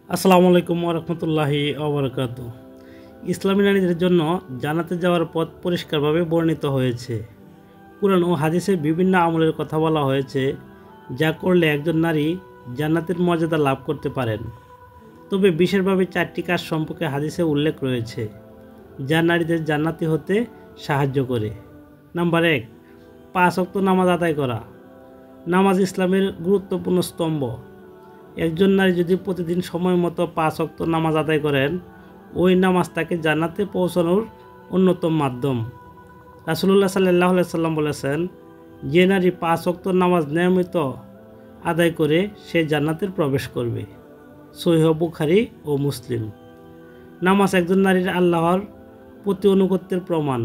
আসসালামু আলাইকুম ওয়া রাহমাতুল্লাহি ওয়া বারাকাতুহু। ইসলামী নারীদের জন্য জান্নাতে যাওয়ার পথ পরিষ্কারভাবে বর্ণিত হয়েছে। কুরআন ও হাদিসে বিভিন্ন আমলের কথা বলা হয়েছে, যা করলে একজন নারী জান্নাতের মর্যাদা লাভ করতে পারেন। তবে বিশেষভাবে 4টি কাজ সম্পর্কে হাদিসে উল্লেখ রয়েছে, যা নারীদের জান্নাতি হতে সাহায্য করে। নাম্বার 1, 5 ওয়াক্ত নামাজ আদায় করা। নামাজ ইসলামের গুরুত্বপূর্ণ স্তম্ভ। একজন নারী যদি প্রতিদিন সময় মতো 5 ওয়াক্ত নামাজ আদায় করেন, ওই নামাজ তাকে জান্নাতে পৌঁছানোর অন্যতম মাধ্যম। রাসূলুল্লাহ সাল্লাল্লাহু আলাইহি সাল্লাম বলেছেন, যে নারী 5 ওয়াক্ত নামাজ নিয়মিত আদায় করে সে জান্নাতের প্রবেশ করবে। সহিহ বুখারী ও মুসলিম। নামাজ একজন নারীর আল্লাহর প্রতি আনুগত্যের প্রমাণ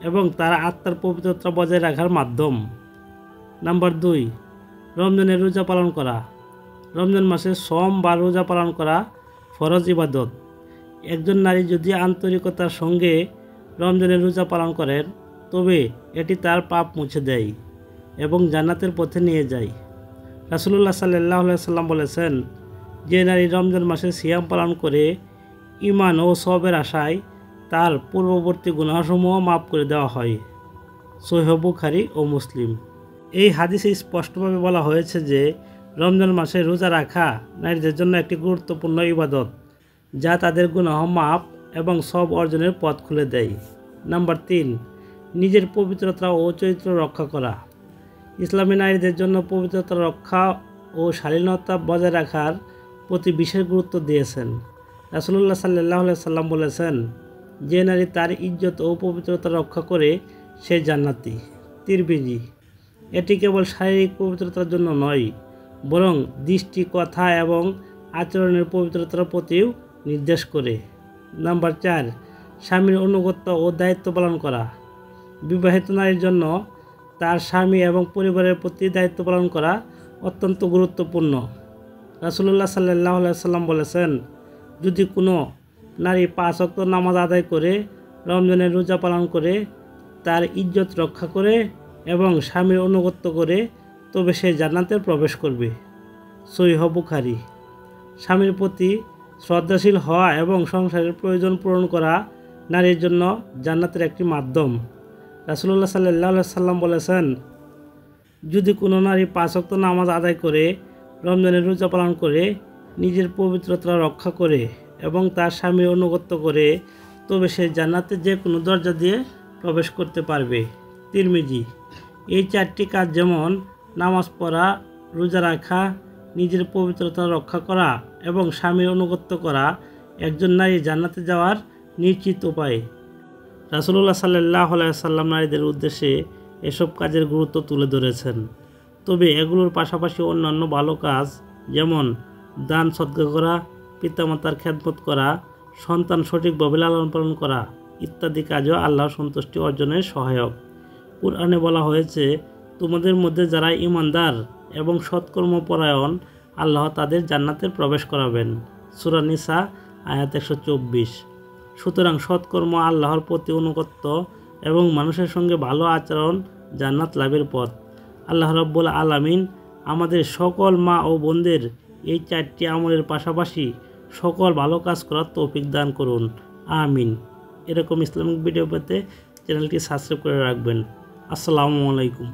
এবং তার আত্মার পবিত্রতা বজায় রাখার মাধ্যম। নাম্বার 2, রমজানের রোজা পালন করা। রমজান মাসে সম বা রোজা পালন করা ফরজ ইবাদত। একজন নারী যদি আন্তরিকতার সঙ্গে রমজানের রোজা পালন করেন, তবে এটি তার পাপ মুছে দেয় এবং জান্নাতের পথে নিয়ে যায়। রাসূলুল্লাহ সাল্লাল্লাহু আলাইহি সাল্লাম বলেছেন, যে নারী রমজান মাসে সিয়াম পালন করে ঈমান ও সওয়াবের আশায়, তার পূর্ববর্তী গুনাহসমূহ মাফ করে দেওয়া হয়। সহিহ বুখারী ও মুসলিম। এই হাদিসে স্পষ্টভাবে বলা হয়েছে যে রমজান মাসে রোজা রাখা নারীদের জন্য একটি গুরুত্বপূর্ণ ইবাদত, যা তাদের গুনাহ মাফ এবং সওয়াব অর্জনের পথ খুলে দেয়। নাম্বার 3, নিজের পবিত্রতা ও চরিত্র রক্ষা করা। ইসলামী নারীদের জন্য পবিত্রতা রক্ষা ও শালীনতা বজায় রাখার প্রতি বিশেষ গুরুত্ব দিয়েছেন। রাসূলুল্লাহ সাল্লাল্লাহু আলাইহি সাল্লাম বলেছেন, যে নারী তার ইজ্জত ও পবিত্রতা রক্ষা করে সে জান্নাতি। তিরমিজি। এটি কেবল শারীরিক পবিত্রতার জন্য নয়, বরং দৃষ্টি, কথা এবং আচরণের পবিত্রতার প্রতিও নির্দেশ করে। নাম্বার 4, স্বামীর আনুগত্য ও দায়িত্ব পালন করা। বিবাহিত নারীর জন্য তার স্বামী এবং পরিবারের প্রতি দায়িত্ব পালন করা অত্যন্ত গুরুত্বপূর্ণ। রাসূলুল্লাহ সাল্লাল্লাহু আলাইহি সাল্লাম বলেছেন, যদি কোনো নারী 5 ওয়াক্ত নামাজ আদায় করে, রমজানের রোজা পালন করে, তার ইজ্জত রক্ষা করে এবং স্বামীর আনুগত্য করে, তবে সে জান্নাতে প্রবেশ করবে। সহিহ বুখারী। স্বামীর প্রতি শ্রদ্ধাশীল হওয়া এবং সংসারের প্রয়োজন পূরণ করা নারীর জন্য জান্নাতের একটি মাধ্যম। রাসূলুল্লাহ সাল্লাল্লাহু আলাইহি সাল্লাম বলেছেন, যদি কোনো নারী 5 ওয়াক্ত নামাজ আদায় করে, রমজানের রোজা পালন করে, নিজের পবিত্রতা রক্ষা করে এবং তার স্বামীর আনুগত্য করে, তবে সে জান্নাতে যে কোনো দরজা দিয়ে প্রবেশ করতে পারবে। তিরমিজি। এই 4টি কাজ, যেমন নামাজ পড়া, রোজা রাখা, নিজের পবিত্রতা রক্ষা করা এবং স্বামীর আনুগত্য করা, একজন নারী জান্নাতে যাওয়ার নিশ্চিত উপায়। রাসূলুল্লাহ সাল্লাল্লাহু আলাইহি সাল্লাম নারীদের উদ্দেশ্যে এসব কাজের গুরুত্ব তুলে ধরেছেন। তবে এগুলোর পাশাপাশি অন্যান্য ভালো কাজ, যেমন দান সদকা করা, পিতামাতার খেদমত করা, সন্তান সঠিকভাবে লালন পালন করা ইত্যাদি কাজও আল্লাহর সন্তুষ্টি অর্জনের সহায়ক। কুরআনে বলা হয়েছে, তোমাদের মধ্যে যারা ঈমানদার এবং সৎকর্মপরায়ণ, আল্লাহ তাদের জান্নাতের প্রবেশ করাবেন। সূরা নিসা আয়াত 124। সুতরাং সৎকর্ম, আল্লাহর প্রতি আনুগত্য এবং মানুষের সঙ্গে ভালো আচরণ জান্নাত লাভের পথ। আল্লাহ রাব্বুল আলামিন আমাদের সকল মা ও বোনদের এই 4টি আমলের পাশাপাশি সকল ভালো কাজ করার তৌফিক দান করুন। আমিন। এরকম ইসলামিক ভিডিও পেতে চ্যানেলটি সাবস্ক্রাইব করে রাখবেন। আসসালামু আলাইকুম।